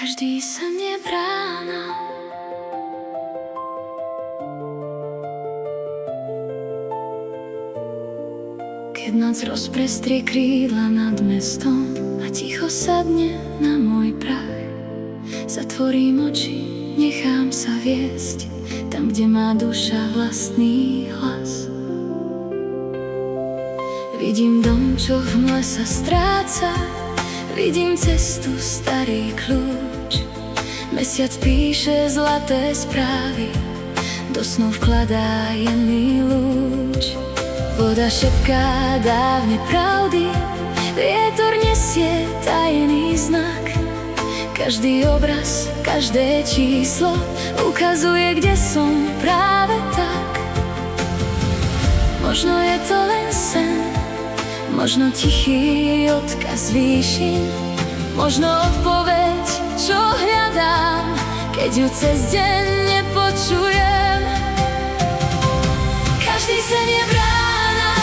Každý sen je brána. Keď noc rozprestrie krídla nad mestom a ticho sadne na môj prach, zatvorím oči, nechám sa viesť tam, kde má duša vlastný hlas. Vidím dom, čo v mle sa stráca, vidím cestu, starý kľúč. Mesiac píše zlaté správy, do snu vkladá jemný lúč. Voda šepká dávne pravdy, vietor nesie tajný znak. Každý obraz, každé číslo ukazuje, kde som práve tak. Možno je to len sen, možno tichý odkaz výšin, možno odpoveď, čo hľadám, keď ju cez deň nepočujem. Každý sen je brána,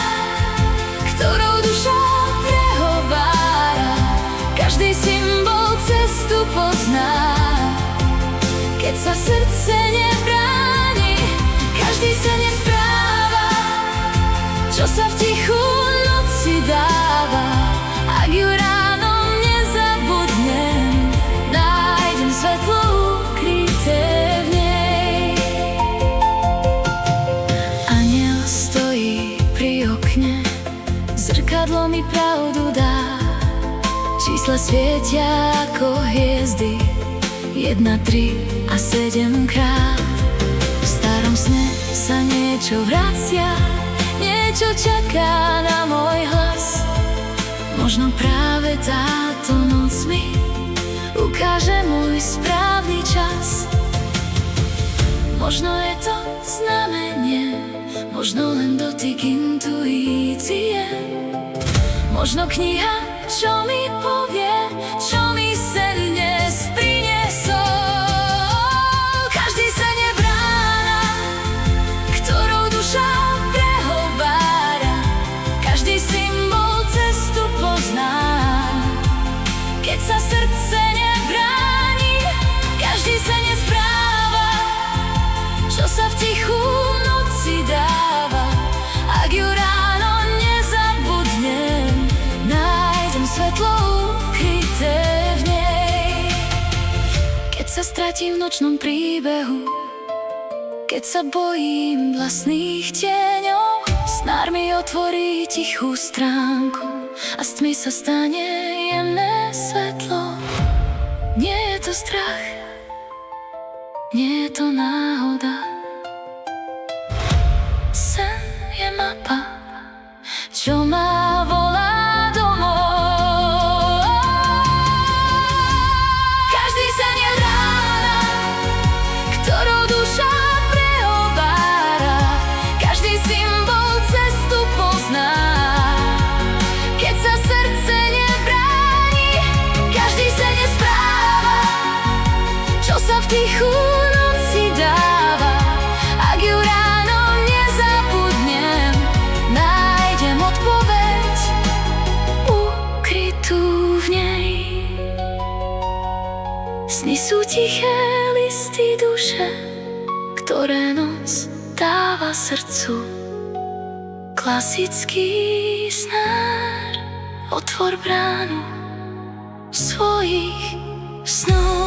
ktorou duša prehovára. Každý symbol cestu pozná, keď sa srdce nebráni. Každý sen je správa, čo sa v tichu noci dáva. Ak ju ráno nezabudnem, nájdem svetlo ukryté v nej. Anjel stojí pri okne, zrkadlo mi pravdu dá. Čísla svietia ako hviezdy, 1, 3 a 7 krát. V starom sne sa niečo vracia, niečo čaká na môj hlas. Možno práve táto noc mi ukáže môj správny čas. Možno je to znamenie, možno len dotyk intuície, možno kniha, čo mi povie, čo mi sen dnes priniesol. Každý sen je brána, ktorou duša prehovára. Každý symbol cestu pozná, keď sa srdce nebráni. Každý sen je správa, čo sa v tichu noci dáva. Ak ju ráno nezabudnem, nájdem svetlo ukryté v nej. Keď sa stratím v nočnom príbehu, keď sa bojím vlastných tieňov, snár mi otvorí tichú stránku a z tmy sa stane jemné svetlo. Nie je to strach, nie je to náhoda. Sen je mapa, čo ma volá domov. Každý sen je brána, ktorou duša prehovára. Každý symbol cestu pozná, keď sa srdce nebráni. Každý sen je správa, čo sa v tichu noci dáva. Ak ju ráno nezabudnem, nájdem odpoveď ukrytú v nej. Sny sú tiché listy duše, ktoré noc dáva srdcu. Klasický snár, otvor bránu svojich snov.